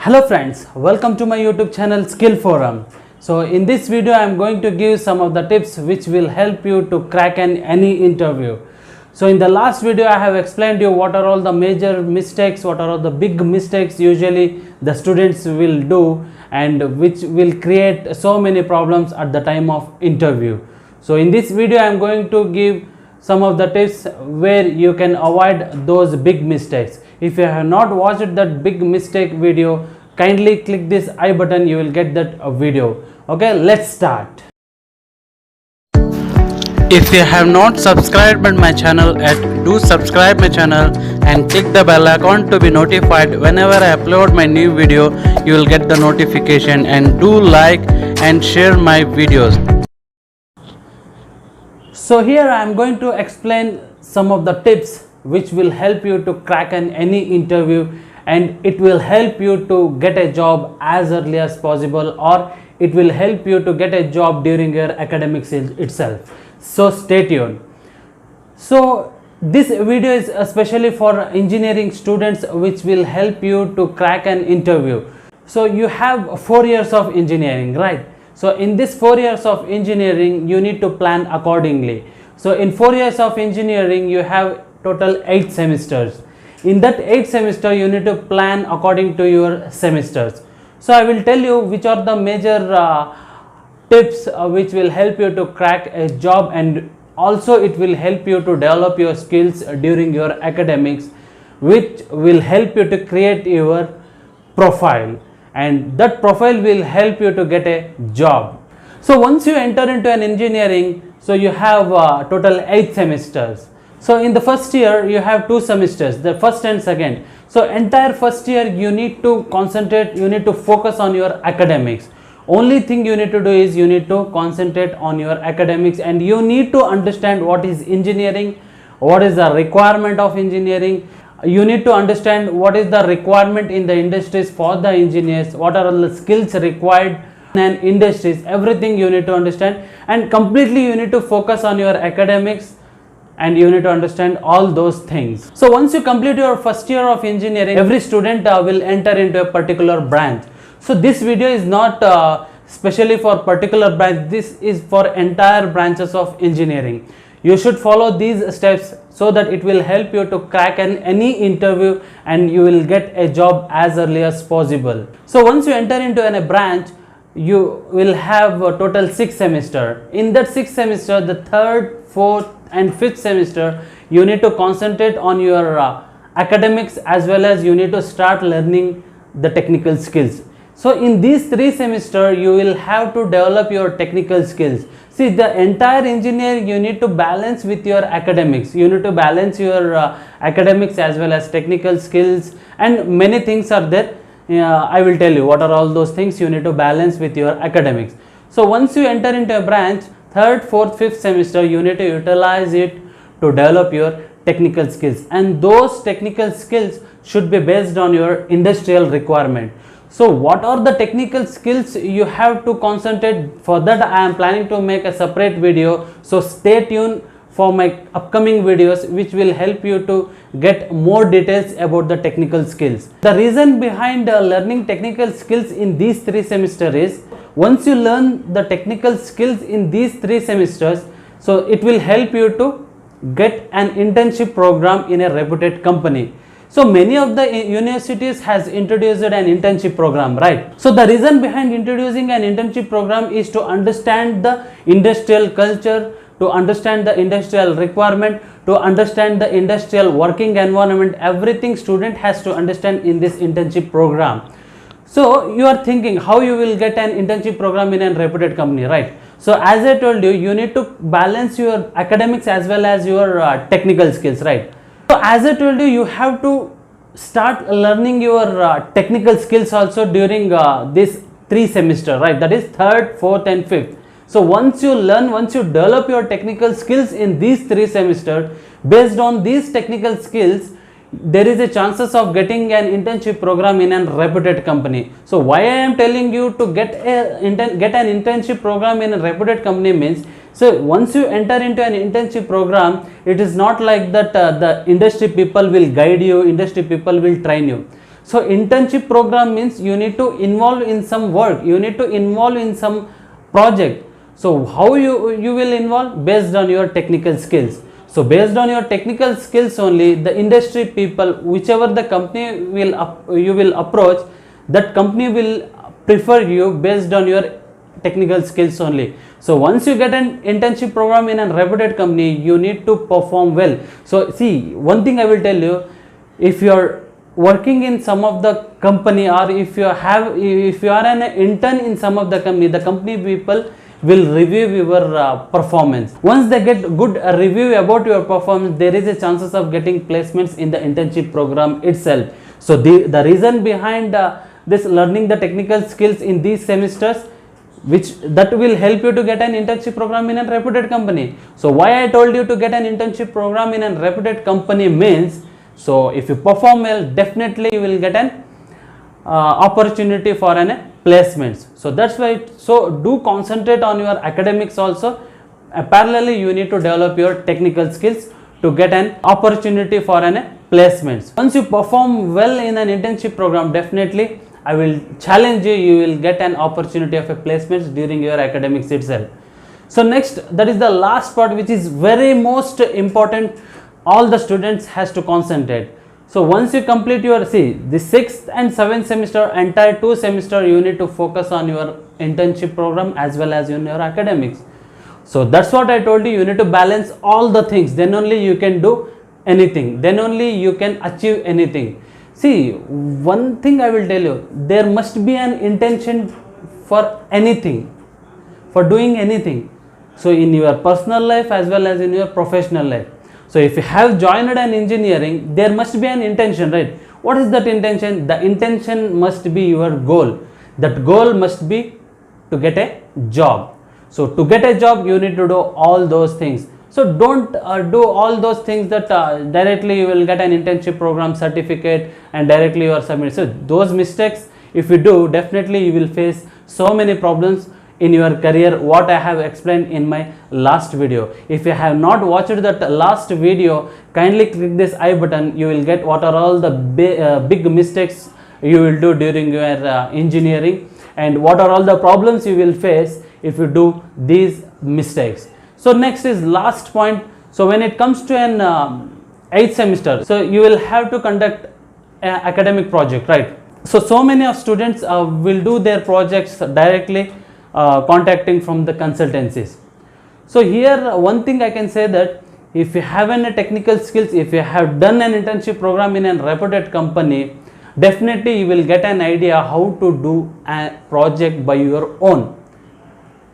Hello friends, welcome to my YouTube channel Skill Forum. So in this video I am going to give some of the tips which will help you to crack any interview. So in the last video I have explained you what are all the major mistakes, what are all the big mistakes usually the students will do and which will create so many problems at the time of interview. So in this video I am going to give some of the tips where you can avoid those big mistakes. If you have not watched that big mistake video, kindly click this I button, you will get that video. Okay, let's start. If you have not subscribed my channel yet, do subscribe my channel and click the bell icon to be notified whenever I upload my new video. You will get the notification, and do like and share my videos. So here I am going to explain some of the tips which will help you to crack any interview, and it will help you to get a job as early as possible, or it will help you to get a job during your academics itself. So stay tuned. So this video is especially for engineering students which will help you to crack an interview. So you have 4 years of engineering, right? So in this 4 years of engineering you need to plan accordingly. So in 4 years of engineering you have total 8 semesters. In that 8 semester you need to plan according to your semesters. So I will tell you which are the major tips which will help you to crack a job, and also it will help you to develop your skills during your academics, which will help you to create your profile, and that profile will help you to get a job. So once you enter into an engineering, so you have total 8 semesters. So in the first year you have 2 semesters, the first and second. So entire first year you need to concentrate, you need to focus on your academics. Only thing you need to do is you need to concentrate on your academics, and you need to understand what is engineering, what is the requirement of engineering. You need to understand what is the requirement in the industries for the engineers, what are the skills required in industries, everything you need to understand, and completely you need to focus on your academics, and you need to understand all those things. So once you complete your first year of engineering, every student will enter into a particular branch. So this video is not specially for particular branch, this is for entire branches of engineering. You should follow these steps so that it will help you to crack any interview, and you will get a job as early as possible. So once you enter into a branch, you will have a total 6 semester. In that 6 semester, the 3rd, 4th and 5th semester, you need to concentrate on your academics, as well as you need to start learning the technical skills. So in these 3 semesters you will have to develop your technical skills. See, the entire engineering you need to balance with your academics. You need to balance your academics as well as technical skills, and many things are there. I will tell you what are all those things you need to balance with your academics. So once you enter into a branch, 3rd, 4th, 5th semester, you need to utilize it to develop your technical skills, and those technical skills should be based on your industrial requirement. So what are the technical skills you have to concentrate? For that I am planning to make a separate video, so stay tuned for my upcoming videos which will help you to get more details about the technical skills. The reason behind learning technical skills in these 3 semesters is, once you learn the technical skills in these 3 semesters, so it will help you to get an internship program in a reputed company. So many of the universities has introduced an internship program, right? So the reason behind introducing an internship program is to understand the industrial culture, to understand the industrial requirement, to understand the industrial working environment. Everything student has to understand in this internship program. So you are thinking how you will get an internship program in a reputed company, right? So as I told you, you need to balance your academics as well as your technical skills, right? So as I told you, you have to start learning your technical skills also during this 3 semester, right? That is 3rd, 4th and 5th. So once you learn, once you develop your technical skills in these 3 semesters, based on these technical skills, there is a chances of getting an internship program in a reputed company. So why I am telling you to get an internship program in a reputed company means, so once you enter into an internship program, it is not like that the industry people will guide you, industry people will train you. So internship program means you need to involve in some work, you need to involve in some project. So how you will involve? Based on your technical skills. So based on your technical skills only, the industry people, whichever the company you will approach, that company will prefer you based on your technical skills only. So once you get an internship program in a reputed company, you need to perform well. So see, one thing I will tell you, if you are working in some of the company, or if you are an intern in some of the company people will review your performance. Once they get good review about your performance, there is a chances of getting placements in the internship program itself. So the reason behind this learning the technical skills in these semesters, which that will help you to get an internship program in a reputed company. So why I told you to get an internship program in a reputed company means, so if you perform well, definitely you will get an opportunity for an placements. So that's why, so do concentrate on your academics also. Parallelly you need to develop your technical skills to get an opportunity for an placements. Once you perform well in an internship program, definitely I will challenge you, you will get an opportunity of a placements during your academics itself. So next, that is the last part, which is very most important, all the students has to concentrate. So once you complete your, see, the 6th and 7th semester, entire 2 semester, you need to focus on your internship program as well as in your academics. So that's what I told you, you need to balance all the things, then only you can do anything, then only you can achieve anything. See, one thing I will tell you, there must be an intention for anything, for doing anything. So in your personal life as well as in your professional life. So if you have joined an engineering, there must be an intention, right? What is that intention? The intention must be your goal. That goal must be to get a job. So to get a job, you need to do all those things. So don't do all those things that directly you will get an internship program certificate and directly you are submitted. So those mistakes, if you do, definitely you will face so many problems in your career, what I have explained in my last video. If you have not watched that last video, kindly click this I button. You will get what are all the big mistakes you will do during your engineering, and what are all the problems you will face if you do these mistakes. So next is last point. So when it comes to an 8th semester, so you will have to conduct an academic project, right? So many of students will do their projects directly contacting from the consultancies. So here one thing I can say, that if you have any technical skills, if you have done an internship program in a reputed company, definitely you will get an idea how to do a project by your own.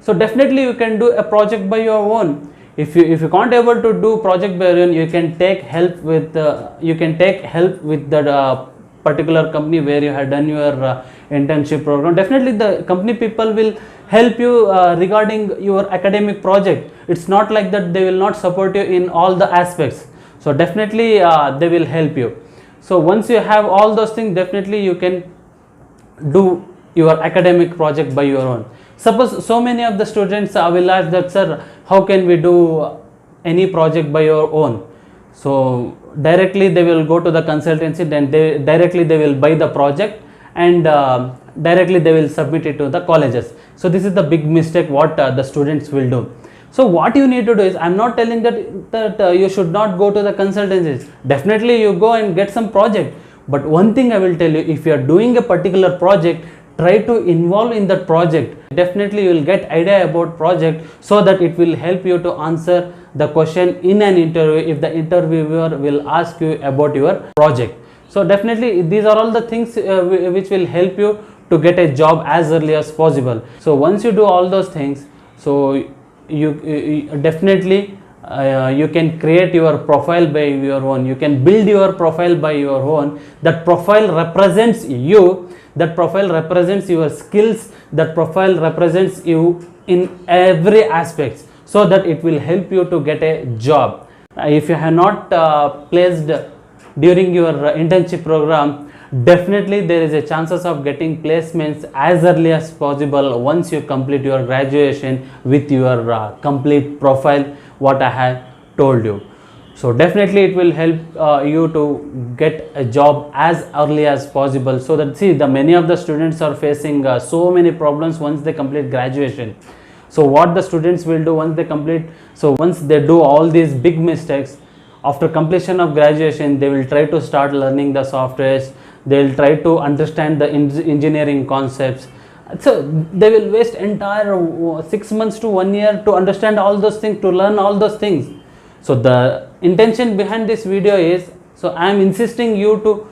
So definitely you can do a project by your own. If you can't able to do project by your own, you can take help with the particular company where you have done your internship program. Definitely the company people will help you regarding your academic project. It's not like that they will not support you in all the aspects. So definitely they will help you. So once you have all those things, definitely you can do your academic project by your own. Suppose so many of the students will ask that, sir, how can we do any project by your own? So directly they will go to the consultancy, then directly they will buy the project, and directly they will submit it to the colleges. So this is the big mistake what the students will do. So what you need to do is, I am not telling that you should not go to the consultancies. Definitely you go and get some project. But one thing I will tell you, if you are doing a particular project, try to involve in that project. Definitely you will get idea about project, so that it will help you to answer the question in an interview if the interviewer will ask you about your project. So definitely these are all the things which will help you to get a job as early as possible. So once you do all those things, so you definitely you can create your profile by your own. You can build your profile by your own. That profile represents you, that profile represents your skills, that profile represents you in every aspect, so that it will help you to get a job. If you have not placed during your internship program, definitely there is a chances of getting placements as early as possible once you complete your graduation with your complete profile what I have told you. So definitely it will help you to get a job as early as possible. So that, see, the many of the students are facing so many problems once they complete graduation. So what the students will do once they complete, so once they do all these big mistakes, after completion of graduation they will try to start learning the softwares, they will try to understand the engineering concepts. So they will waste entire 6 months to 1 year to understand all those things, to learn all those things. So the intention behind this video is, so I am insisting you to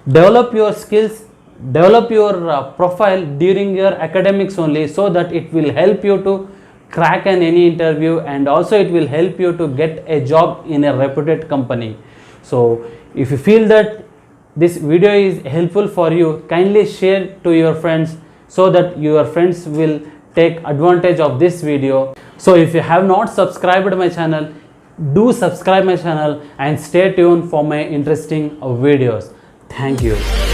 develop your skills, develop your profile during your academics only, so that it will help you to crack any interview, and also it will help you to get a job in a reputed company. So if you feel that this video is helpful for you, kindly share to your friends, so that your friends will take advantage of this video. So if you have not subscribed my channel, do subscribe my channel and stay tuned for my interesting videos. Thank you.